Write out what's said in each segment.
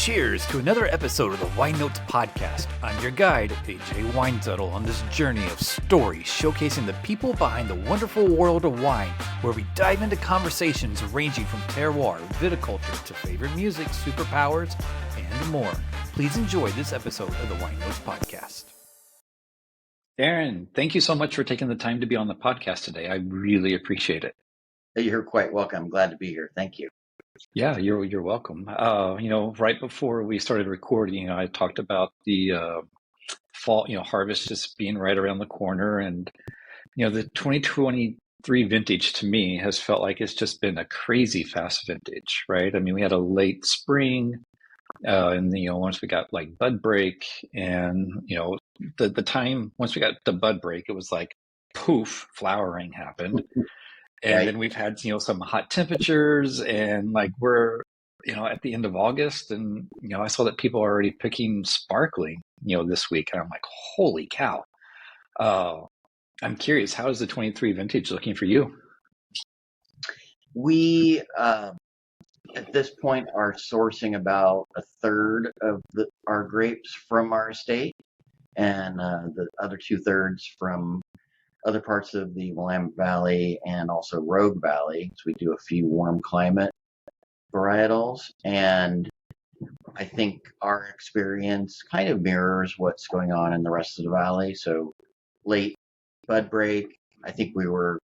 cheers to another episode of the Wine Notes Podcast. I'm your guide, AJ Weinzettel, on this journey of stories showcasing the people behind the wonderful world of wine, where we dive into conversations ranging from terroir, viticulture, to favorite music, superpowers, and more. Please enjoy this episode of the Wine Notes Podcast. Aaron, thank you so much for taking the time to be on the podcast today. I really appreciate it. You're quite welcome. I'm glad to be here. Thank you. Yeah, you're welcome. Right before we started recording, I talked about the fall, harvest just being right around the corner, and the 2023 vintage to me has felt like it's just been a crazy fast vintage, right? I mean, we had a late spring, and once we got like bud break, and the time once we got the bud break, it was like poof, flowering happened. And Right. then we've had, some hot temperatures, and like we're, at the end of August, and, I saw that people are already picking sparkling, this week. And I'm like, holy cow. I'm curious, how is the 23 vintage looking for you? We, at this point, are sourcing about a third of our grapes from our estate, and the other 2/3 from other parts of the Willamette Valley and also Rogue Valley. So we do a few warm climate varietals, and I think our experience kind of mirrors what's going on in the rest of the valley. So late bud break, I think we're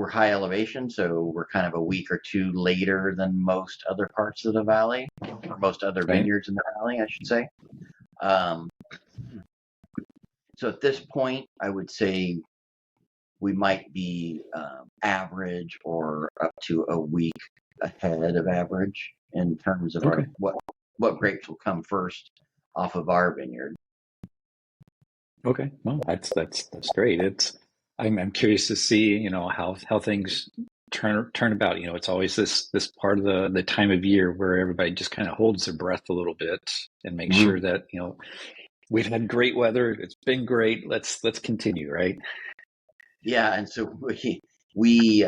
high elevation, so we're kind of a week or two later than most other parts of the valley, or most other vineyards in the valley, I should say. So at this point, I would say we might be average or up to a week ahead of average in terms of what grapes will come first off of our vineyard. Okay, well, that's great. I'm curious to see how things turn about. It's always this part of the time of year where everybody just kind of holds their breath a little bit and make sure that we've had great weather. It's been great. Let's continue, right? Yeah, and so we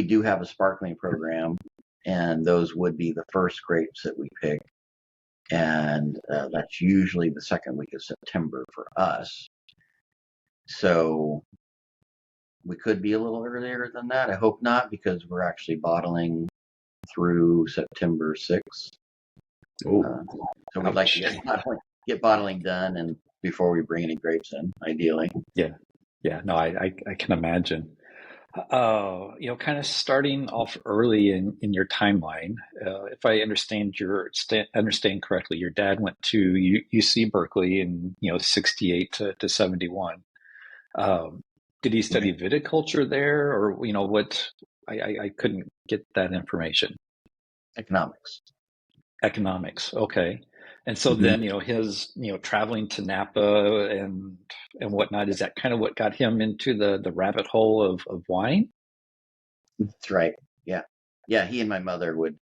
do have a sparkling program, and those would be the first grapes that we pick, and that's usually the second week of September for us. So we could be a little earlier than that. I hope not, because we're actually bottling through September 6th. So we'd like to get bottling done and before we bring any grapes in, ideally. Yeah, no, I can imagine. Kind of starting off early in your timeline. If I understand correctly, your dad went to UC Berkeley in 68 to 71. Did he study viticulture there, or what? I couldn't get that information. Economics. Okay. And so then, his, traveling to Napa and whatnot, is that kind of what got him into the rabbit hole of wine? That's right. Yeah. Yeah. He and my mother would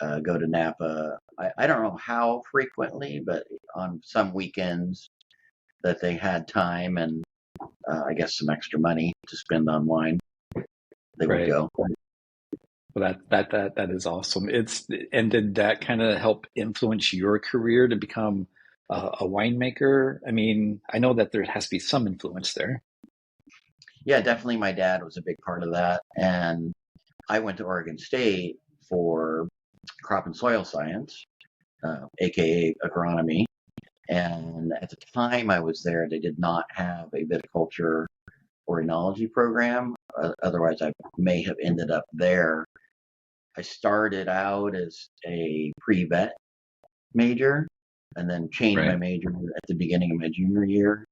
go to Napa. I don't know how frequently, but on some weekends that they had time and I guess some extra money to spend on wine, they would go. Well, that is awesome. And did that kind of help influence your career to become a winemaker? I mean, I know that there has to be some influence there. Yeah, definitely. My dad was a big part of that, and I went to Oregon State for crop and soil science, aka agronomy. And at the time I was there, they did not have a viticulture or enology program. Otherwise, I may have ended up there. I started out as a pre-vet major and then changed my major at the beginning of my junior year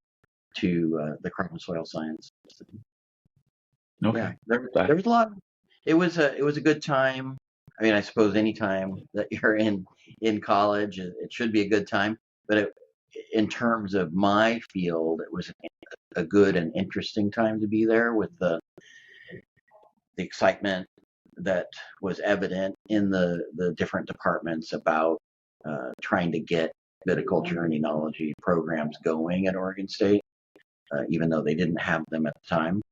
to the crop and soil science. Okay. Yeah, there was a lot. It was a good time. I mean, I suppose any time that you're in college, it should be a good time. But in terms of my field, it was a good and interesting time to be there with the excitement that was evident in the different departments about trying to get viticulture and enology programs going at Oregon State, even though they didn't have them at the time.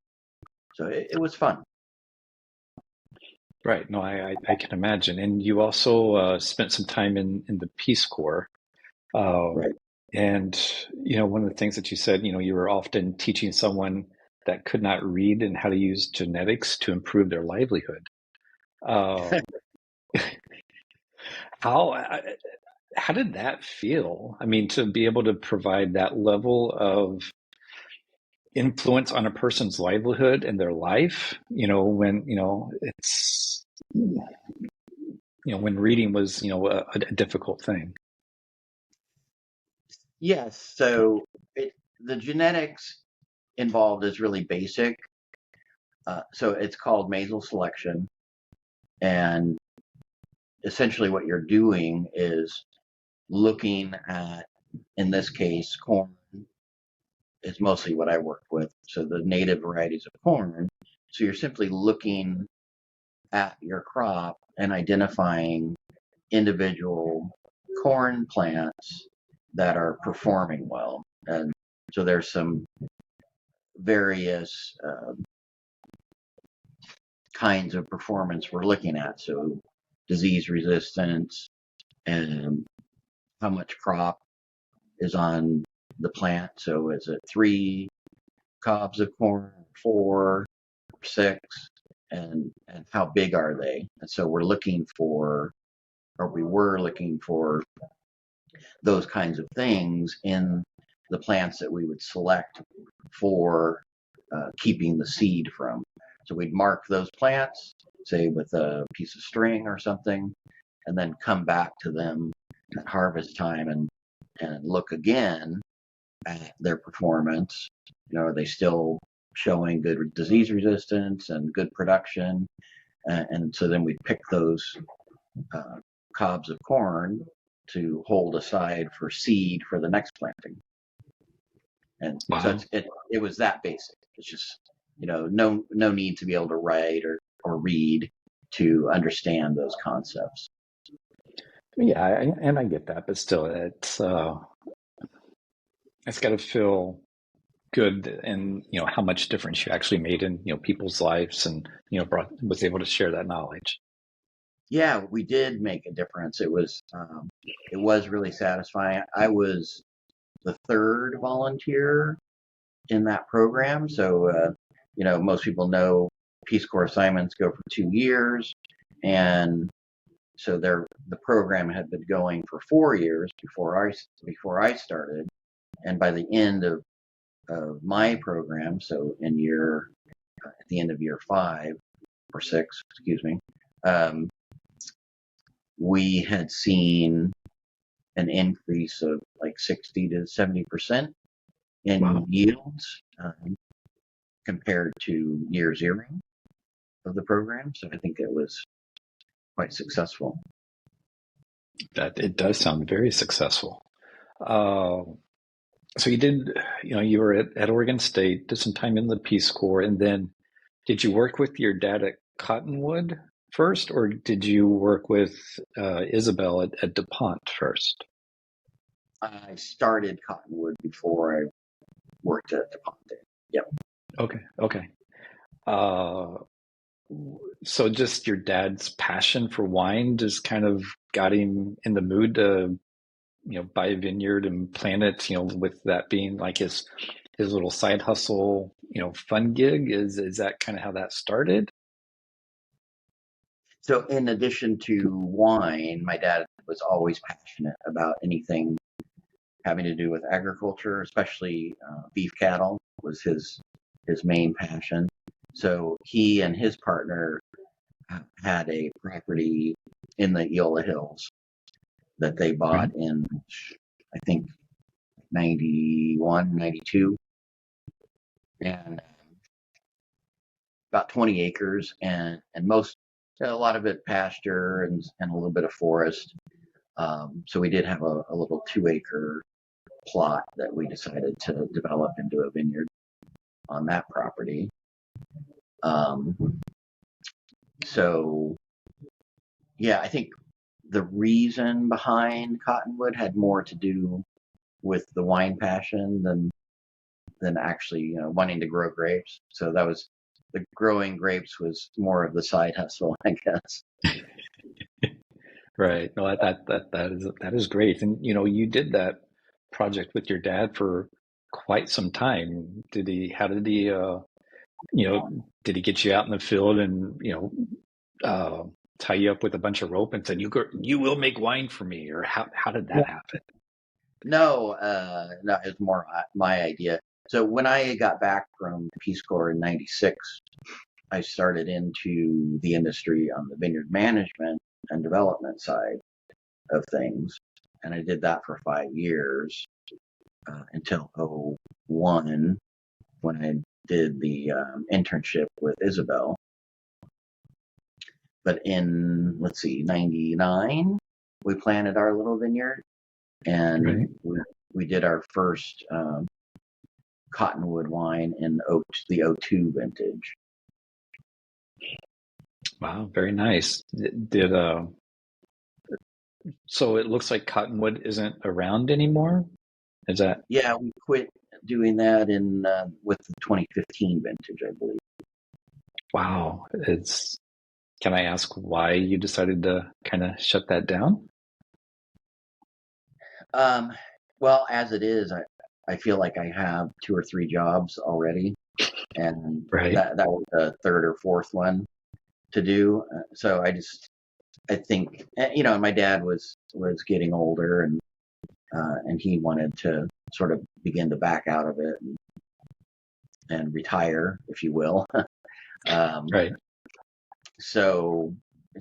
So it was fun. Right. No, I can imagine. And you also spent some time in the Peace Corps. Uh, Right. and, one of the things that you said, you were often teaching someone that could not read and how to use genetics to improve their livelihood. Um, how how did that feel? I mean, to be able to provide that level of influence on a person's livelihood and their life, when, it's, when reading was, a difficult thing. Yes. So the genetics involved is really basic. So it's called nasal selection, and essentially what you're doing is looking at, in this case, corn is mostly what I work with. So the native varieties of corn. So you're simply looking at your crop and identifying individual corn plants that are performing well. And so there's some various kinds of performance we're looking at. So disease resistance and how much crop is on the plant. So is it 3 cobs of corn, 4, 6, and how big are they? And so we're looking for, or we were looking for those kinds of things in the plants that we would select for keeping the seed from. So we'd mark those plants, say with a piece of string or something, and then come back to them at harvest time and look again at their performance. Are they still showing good disease resistance and good production? And so then we pick those cobs of corn to hold aside for seed for the next planting. And so Wow. it was that basic. It's just, no need to be able to write or read to understand those concepts. Yeah, and I get that, but still, it's got to feel good, and how much difference you actually made in people's lives, and was able to share that knowledge. Yeah, we did make a difference. It was really satisfying. I was the third volunteer in that program. So, most people know Peace Corps assignments go for 2 years, and so the program had been going for 4 years before I started, and by the end of my program, so at the end of year 5 or 6, excuse me, um, we had seen an increase of like 60 to 70% in Wow, yields compared to year 0 of the program. So I think it was quite successful. that it does sound very successful. Uh, so you did, you were at Oregon State, did some time in the Peace Corps, and then did you work with your dad at Cottonwood first, or did you work with Isabel at DuPont first? I started Cottonwood before I worked at DuPont. Yep. Okay, okay. Uh, so just your dad's passion for wine just kind of got him in the mood to, buy a vineyard and plant it, with that being like his little side hustle, fun gig. Is that kind of how that started? So in addition to wine, my dad was always passionate about anything having to do with agriculture, especially beef cattle was his main passion. So he and his partner had a property in the Eola Hills that they Right. bought in, I think, 91, 92, and about 20 acres, and a lot of it pasture and a little bit of forest. So we did have a little 2 acre plot that we decided to develop into a vineyard on that property. Um, so yeah, I think the reason behind Cottonwood had more to do with the wine passion than actually wanting to grow grapes. So that was the growing grapes was more of the side hustle, I guess. Right. No, that is great. And you did that project with your dad for quite some time. How did he did he get you out in the field and, uh tie you up with a bunch of rope and said, you will make wine for me, or how did that happen? No, no, it was more my idea. So when I got back from Peace Corps in '96, I started into the industry on the vineyard management and development side of things, and I did that for 5 years until '01 when I did the internship with Isabel. But in, let's see, '99, we planted our little vineyard, and Right. we did our first cottonwood wine in the '02 vintage. Wow, very nice. Did so it looks like cottonwood isn't around anymore. Is that Yeah, we quit doing that in with the 2015 vintage, I believe. wow? Can I ask why you decided to kind of shut that down? Um, well, as it is, I feel like I have 2 or 3 jobs already, and Right. that was the third or fourth one to do. So I think, and my dad was getting older, and he wanted to sort of begin to back out of it and retire, if you will. um, Right. so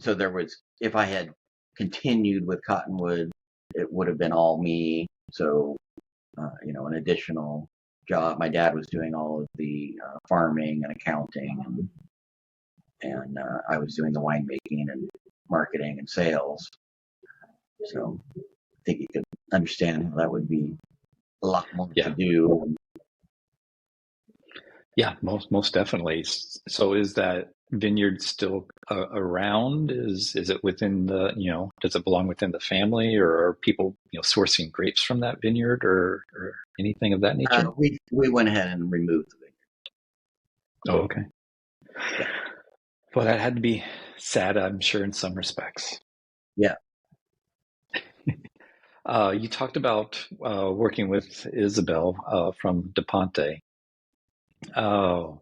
there was, if I had continued with Cottonwood, it would have been all me. So an additional job. My dad was doing all of the farming and accounting, and I was doing the winemaking and marketing and sales. So I think you could understand how that would be a lot more to Yeah. do. Yeah. Most definitely. So is that vineyard still around? Is it within does it belong within the family, or are people sourcing grapes from that vineyard, or anything of that nature? We went ahead and removed the vineyard. Oh, okay. Yeah, Well, that had to be sad, I'm sure, in some respects. yeah. You talked about working with Isabel from DePonte. Oh,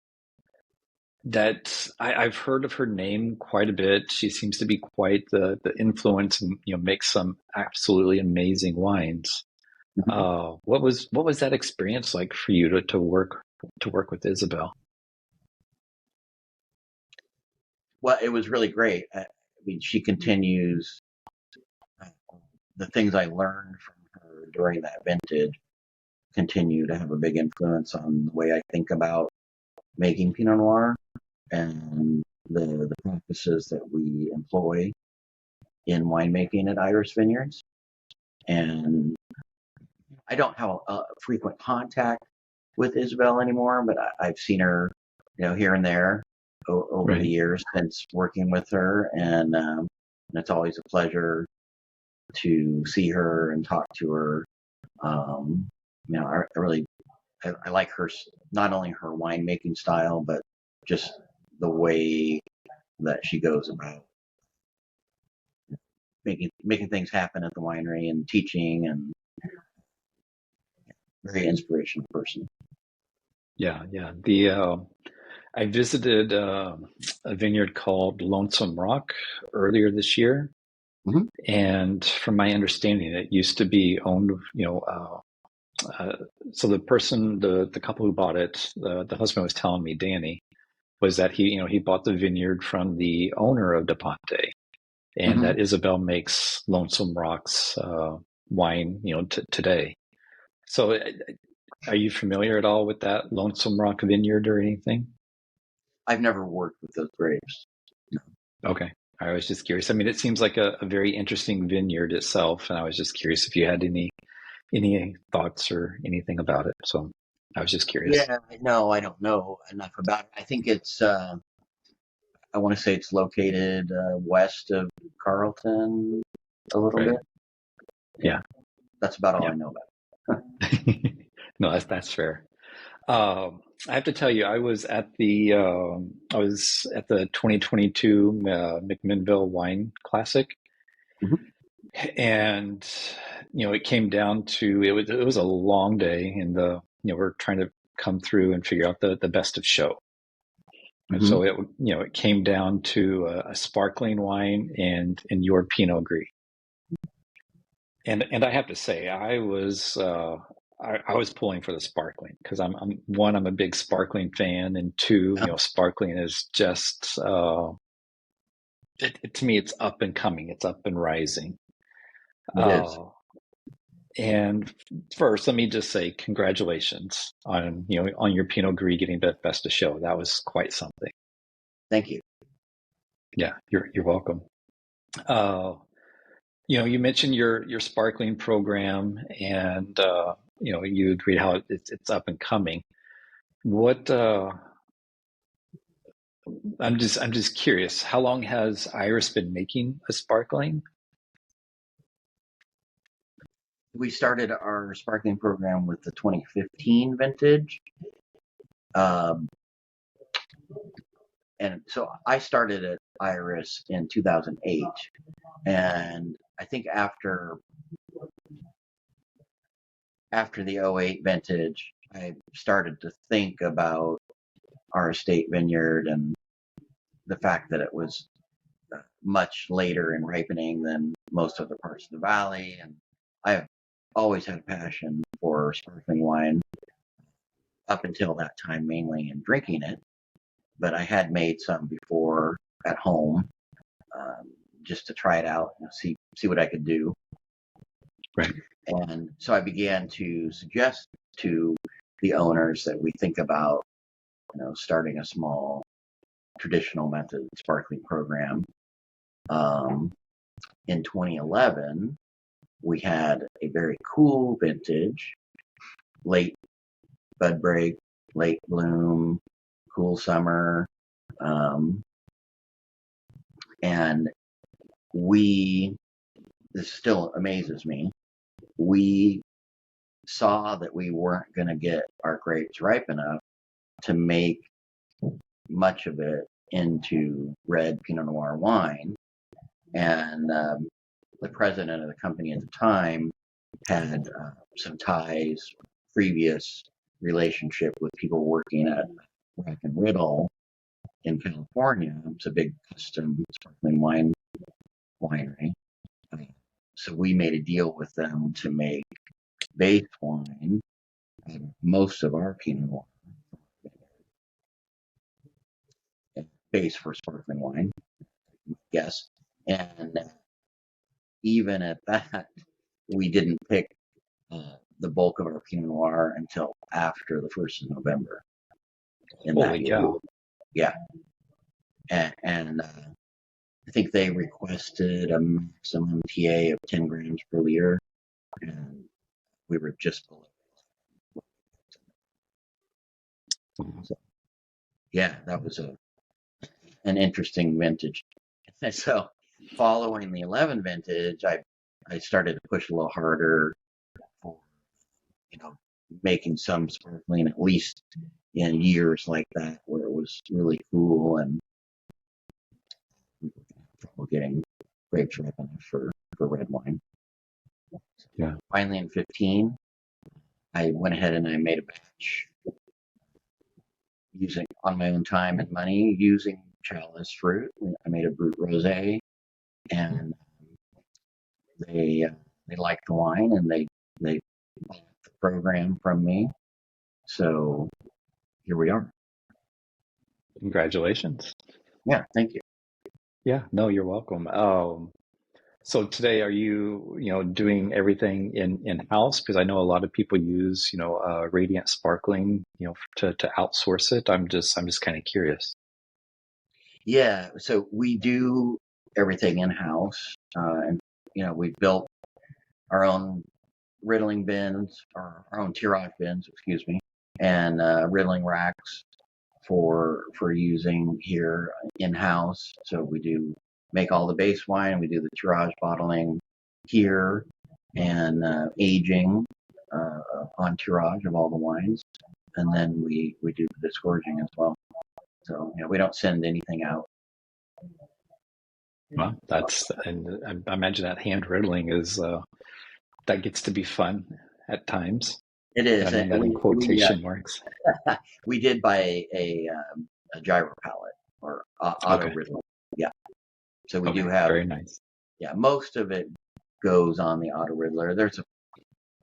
I've heard of her name quite a bit. She seems to be quite the influence, and makes some absolutely amazing wines. Mhm. What was that experience like for you to work with Isabel? Well, it was really great. I mean, she continues uh, the things I learned from her during that vintage continue to have a big influence on the way I think about making Pinot Noir and the practices that we employ in winemaking at Iris Vineyards. And I don't have a frequent contact with Isabel anymore, but I've seen her, here and there over the Right. years since working with her, and it's always a pleasure to see her and talk to her. Um, I like her, not only her winemaking style, but just the way that she goes about making things happen at the winery and teaching, and very inspirational person. Yeah, yeah. I visited a vineyard called Lonesome Rock earlier this year, Mm-hmm. and from my understanding, it used to be owned, uh, so the couple who bought it, the husband was telling me, Danny, was that he bought the vineyard from the owner of DePonte, and Mm-hmm. that Isabel makes Lonesome Rock's wine, today. So, are you familiar at all with that Lonesome Rock vineyard or anything? I've never worked with those grapes. Okay. I was just curious. I mean, it seems like a very interesting vineyard itself, and I was just curious if you had any thoughts or anything about it. So I was just curious. Yeah, no, I don't know enough about it. I think I want to say it's located west of Carlton a little Right. bit. Yeah, Yeah. that's about all Yeah. I know about it. No, that's fair. I have to tell you, I was at the 2022 McMinnville Wine Classic, Mhm. and it came down to it was a long day, and we're trying to come through and figure out the best of show. And Mhm. so it came down to a sparkling wine and your Pinot Gris. And I have to say, I was pulling for the sparkling because I'm a big sparkling fan, and two, Yeah, sparkling is just to me, it's up and coming, it's up and rising. it is. Uh, and first, let me just say congratulations on on your Pinot Gris getting the best of show. That was quite something. Thank you. Yeah, you're welcome. Uh, you mentioned your sparkling program, and you agreed how it's up and coming. What I'm just curious. How long has Iris been making a sparkling? We started our sparkling program with the 2015 vintage. Um, and so I started at Iris in 2008. And I think after the '08 vintage, I started to think about our estate vineyard and the fact that it was much later in ripening than most other parts of the valley. And I've always had a passion for sparkling wine up until that time, mainly in drinking it. But I had made some before at home, just to try it out and see what I could do. Right. And so I began to suggest to the owners that we think about, starting a small traditional method sparkling program. In 2011, we had a very cool vintage, late bud break, late bloom, cool summer. Um, and this still amazes me, we saw that we weren't going to get our grapes ripe enough to make much of it into red Pinot Noir wine. And the president of the company at the time had some ties, previous relationship with people working at Rack and Riddle in California. It's a big custom sparkling wine winery. So we made a deal with them to make base wine out of most of our Pinot Noir, base for sparkling wine, yes. And even at that, we didn't pick the bulk of our Pinot Noir until after the 1st of November in that Holy year. cow. Yeah. And I think they requested a maximum TA of 10 grams per liter, and we were just below. So, yeah, that was an interesting vintage. So, following the 11 vintage, I started to push a little harder for, making some sparkling, at least in years like that where it was really cool and we were trouble getting grapes ripe enough for red wine. Yeah. Finally, in 15, I went ahead and I made a batch using on my own time and money using chalice fruit. I made a Brut Rosé, and they liked the wine and they bought the program from me. So here we are. Congratulations. Yeah, thank you. Yeah, no, you're welcome. So today, are you doing everything in-house? Because I know a lot of people use, Radiant Sparkling, to outsource it. I'm just kind of curious. Yeah, so we do everything in house, and we built our own riddling bins, or our own tirage bins, excuse me, and riddling racks for using here in house. So we do make all the base wine, we do the tirage bottling here, and aging on tirage of all the wines. and then we do the disgorging as well. So we don't send anything out. Well, and I imagine that hand riddling is that gets to be fun at times. It is. I mean that in quotation marks. We did buy a gyro pallet or auto Okay. riddler. Yeah. So we Okay. do have. Very nice. Yeah, most of it goes on the auto riddler. There's a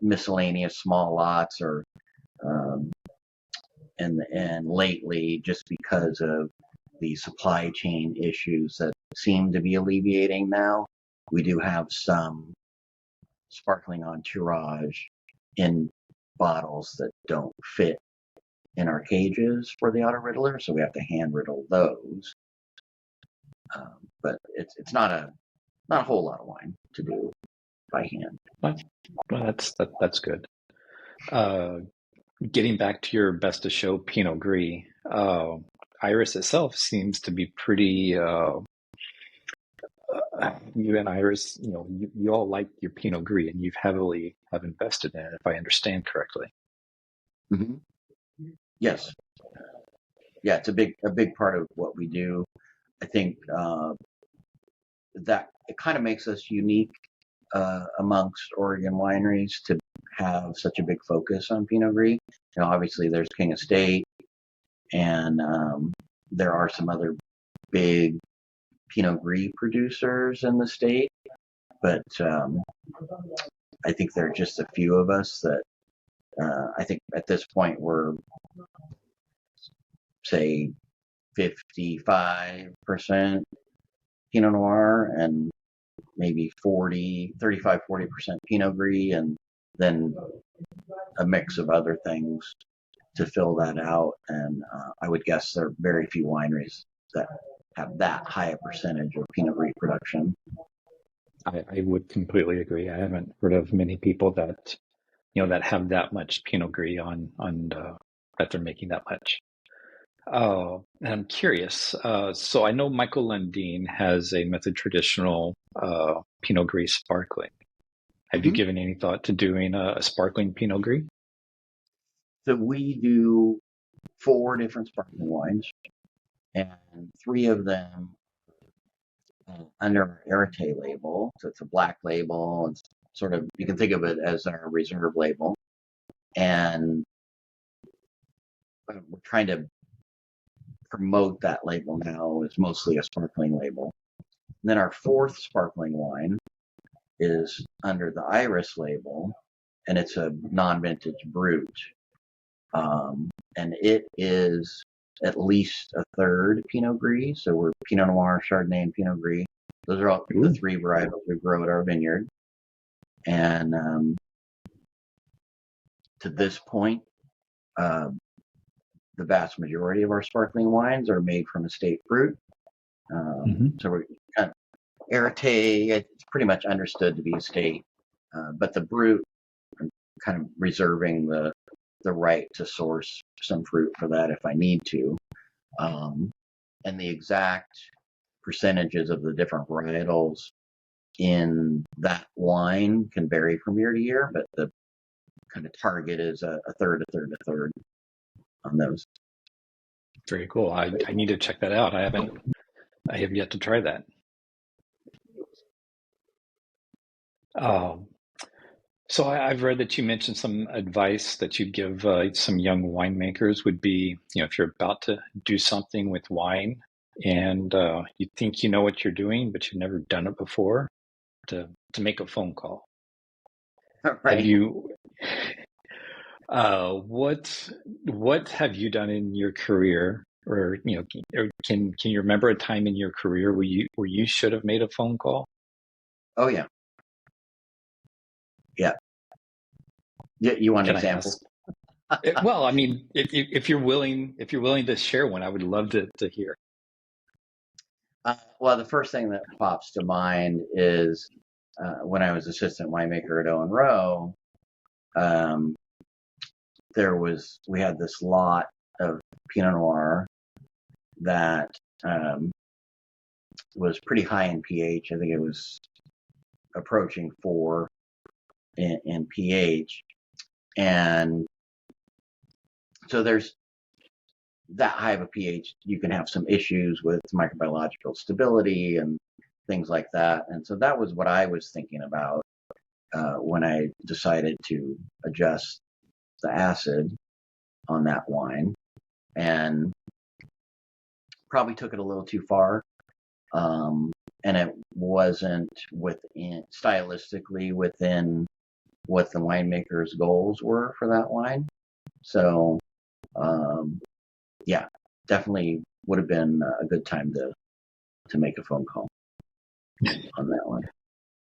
miscellaneous small lots, or and lately, just because of the supply chain issues that seem to be alleviating now, we do have some sparkling entourage in bottles that don't fit in our cages for the auto riddler, so we have to hand riddle those. But it's not a whole lot of wine to do by hand. Well, that's good. Getting back to your best of show Pinot Gris, Iris itself seems to be pretty. You and Iris, you all like your Pinot Gris, and you've heavily have invested in it, if I understand correctly. Mm-hmm. Yes. Yeah, it's a big part of what we do. I think that it kind of makes us unique amongst Oregon wineries to have such a big focus on Pinot Gris. Obviously there's King Estate, and there are some other big Pinot Gris producers in the state, but I think there are just a few of us that I think at this point we're, say, 55% Pinot Noir and maybe 35-40% Pinot Gris, and then a mix of other things to fill that out. And I would guess there are very few wineries that have that high a percentage of Pinot Gris production. I would completely agree. I haven't heard of many people that that have that much Pinot Gris on that they're making that much. And I'm curious. So I know Michael Lundin has a Method Traditional Pinot Gris sparkling. Have you given any thought to doing a sparkling Pinot Gris? So we do 4 different sparkling wines, and 3 of them under our Arete label. So it's a black label, and sort of, you can think of it as our reserve label. And we're trying to promote that label now as mostly a sparkling label. And then our 4th sparkling wine is under the Iris label, and it's a non-vintage brut. And it is at least a third Pinot Gris. So we're Pinot Noir, Chardonnay, and Pinot Gris. Those are all the 3 varietals we grow at our vineyard. And to this point, the vast majority of our sparkling wines are made from estate fruit. So we're kind of Arete, it's pretty much understood to be estate, but the brut, kind of reserving the right to source some fruit for that if I need to. And the exact percentages of the different varietals in that wine can vary from year to year, but the kind of target is a third on those. Very cool. I need to check that out. I have yet to try that. So I've read that you mentioned some advice that you'd give some young winemakers would be, if you're about to do something with wine and you think you know what you're doing, but you've never done it before, to make a phone call. Right. Have you? What have you done in your career, or or can you remember a time in your career where you should have made a phone call? Oh yeah. Yeah. You want an example? Well, I mean, if you're willing to share one, I would love to hear. Well, the first thing that pops to mind is when I was assistant winemaker at Owen Rowe. We had this lot of Pinot Noir that was pretty high in pH. I think it was approaching 4 in pH. And So there's that high of a pH, you can have some issues with microbiological stability and things like that. And so that was what I was thinking about when I decided to adjust the acid on that wine, and probably took it a little too far. And it wasn't stylistically within what the winemaker's goals were for that wine. So, yeah, definitely would have been a good time to make a phone call on that one.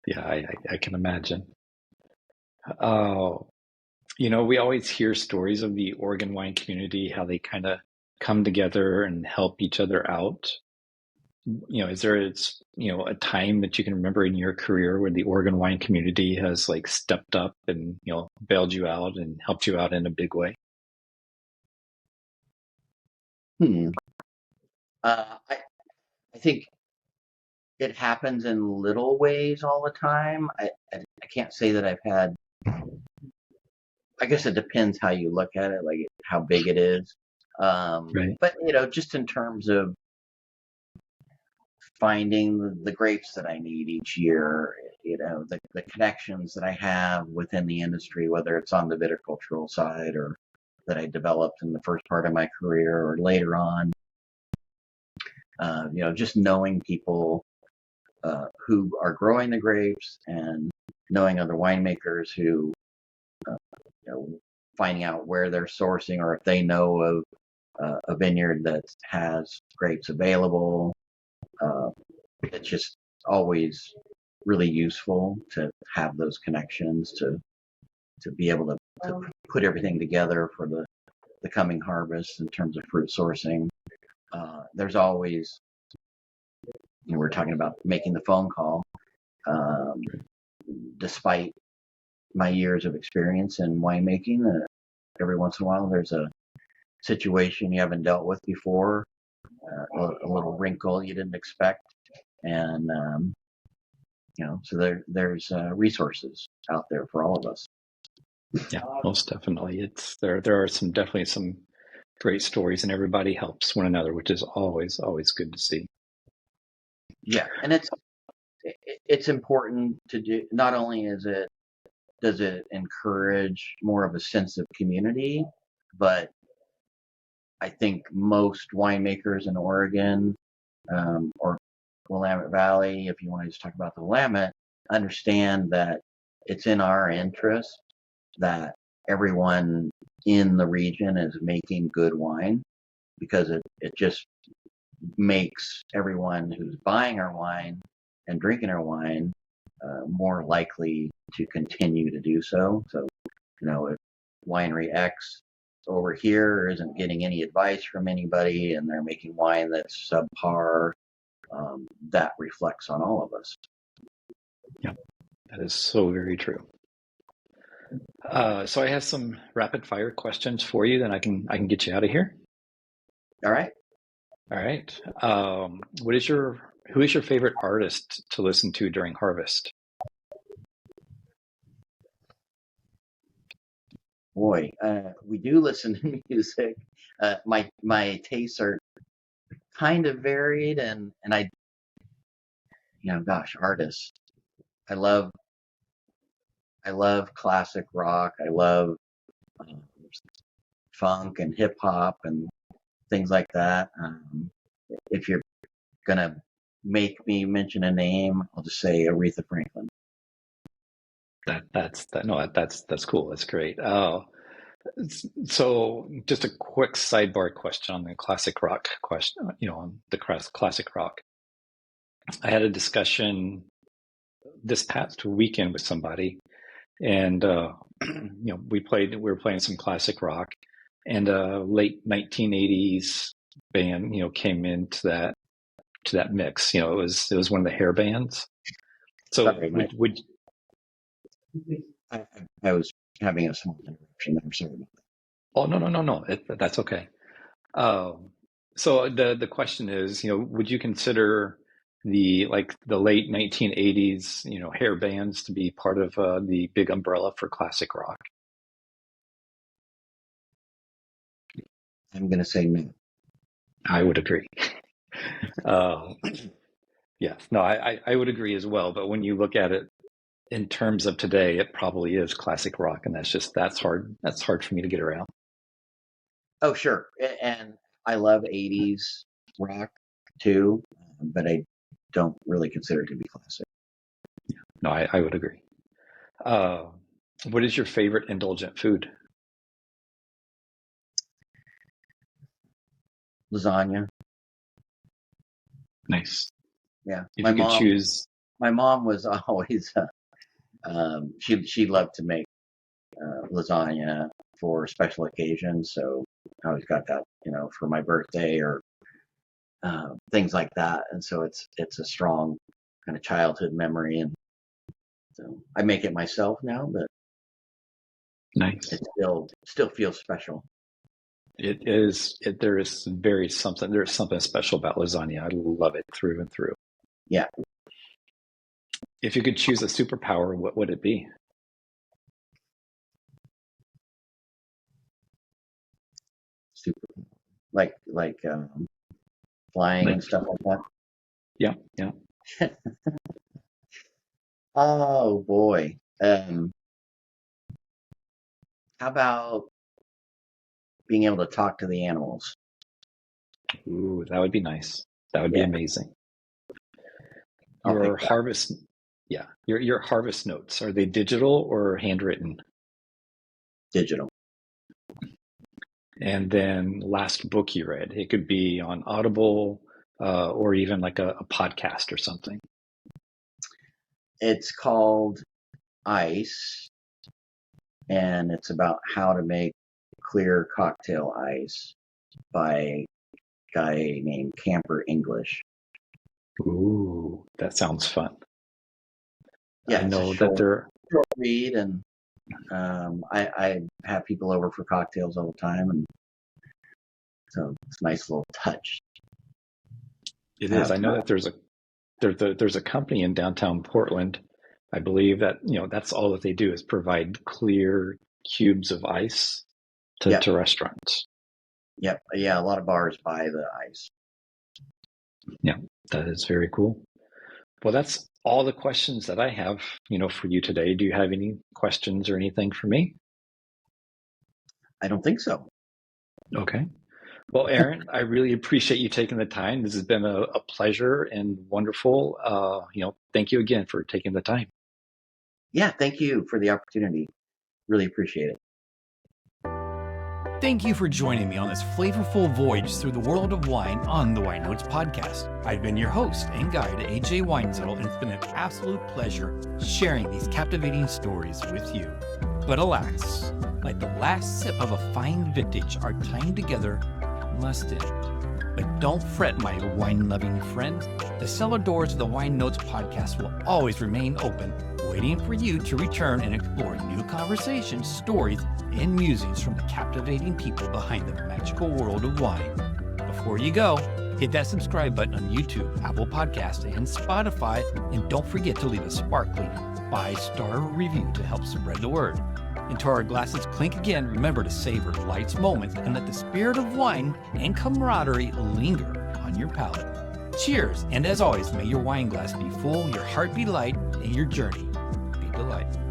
Yeah, I can imagine. Oh, we always hear stories of the Oregon wine community, how they kind of come together and help each other out. Is there a time that you can remember in your career where the Oregon wine community has like stepped up and, bailed you out and helped you out in a big way? Hmm. I think it happens in little ways all the time. I can't say that I've had. I guess it depends how you look at it, like how big it is. Right. But just in terms of finding the grapes that I need each year, the connections that I have within the industry, whether it's on the viticultural side or that I developed in the first part of my career or later on, just knowing people who are growing the grapes and knowing other winemakers who, finding out where they're sourcing or if they know of a vineyard that has grapes available. It's just always really useful to have those connections to be able to put everything together for the coming harvest in terms of fruit sourcing. There's always, we're talking about making the phone call. Despite my years of experience in winemaking, every once in a while there's a situation you haven't dealt with before, a little wrinkle you didn't expect, and so there's resources out there for all of us. Yeah, most definitely. There are definitely some great stories, and everybody helps one another, which is always good to see. Yeah, and it's important to do. Not only does it encourage more of a sense of community, but I think most winemakers in Oregon, or Willamette Valley, if you want to just talk about the Willamette, understand that it's in our interest that everyone in the region is making good wine, because it just makes everyone who's buying our wine and drinking our wine more likely to continue to do so. So, if winery X over here isn't getting any advice from anybody and they're making wine that's subpar, that reflects on all of us. Yeah, that is so very true. So I have some rapid fire questions for you, then I can get you out of here. All right. All right. Who is your favorite artist to listen to during harvest? Boy, we do listen to music. My tastes are kind of varied, and I, gosh, artists. I love classic rock. I love um, funk and hip hop and things like that. If you're gonna make me mention a name, I'll just say Aretha Franklin. That's cool. That's great. So just a quick sidebar question on the classic rock question. On the classic rock. I had a discussion this past weekend with somebody, and we were playing some classic rock, and a late 1980s band came into that mix. It was one of the hair bands. So Sorry, I, I was having a small interruption there. Sorry about that. Oh, no, that's okay. So the question is, would you consider the late 1980s hair bands to be part of the big umbrella for classic rock? I'm going to say no. I would agree. Uh, yes, no, I would agree as well. But when you look at it in terms of today, it probably is classic rock, and that's hard. That's hard for me to get around. Oh, sure. And I love 80s rock too, but I don't really consider it to be classic. No, I would agree. Uh, what is your favorite indulgent food? Lasagna. Nice. Yeah. If you could choose, My mom was always, she loved to make lasagna for special occasions. So I always got that, for my birthday or things like that. And so it's a strong kind of childhood memory. And so I make it myself now, but nice. it still feels special. It is. There's something special about lasagna. I love it through and through. Yeah. If you could choose a superpower, what would it be? Super, like flying and stuff like that. Yeah, yeah. Oh boy. How about being able to talk to the animals? Ooh, that would be nice. That would be amazing. Your harvest, your harvest notes, are they digital or handwritten? Digital. And then last book you read, it could be on Audible or even like a podcast or something. It's called Ice, and it's about how to make clear cocktail ice by a guy named Camper English. Ooh, that sounds fun. Yeah, I know that they're short read, and I have people over for cocktails all the time, and so it's a nice little touch. It is. I know that there's a company in downtown Portland. I believe that that's all that they do is provide clear cubes of ice to restaurants. Yep. Yeah, a lot of bars buy the ice. Yeah, that is very cool. Well, that's all the questions that I have, for you today. Do you have any questions or anything for me? I don't think so. Okay. Well, Aaron, I really appreciate you taking the time. This has been a pleasure and wonderful. Thank you again for taking the time. Yeah, thank you for the opportunity. Really appreciate it. Thank you for joining me on this flavorful voyage through the world of wine on the Wine Notes podcast. I've been your host and guide, AJ Weinzettel, and it's been an absolute pleasure sharing these captivating stories with you. But alas, like the last sip of a fine vintage, our time together must end. But don't fret, my wine-loving friend. The cellar doors of the Wine Notes podcast will always remain open, waiting for you to return and explore new conversations, stories, and musings from the captivating people behind the magical world of wine. Before you go, hit that subscribe button on YouTube, Apple Podcasts, and Spotify, and don't forget to leave a sparkling 5-star review to help spread the word. Until our glasses clink again, remember to savor life's moments and let the spirit of wine and camaraderie linger on your palate. Cheers, and as always, may your wine glass be full, your heart be light, and your journey be delightful.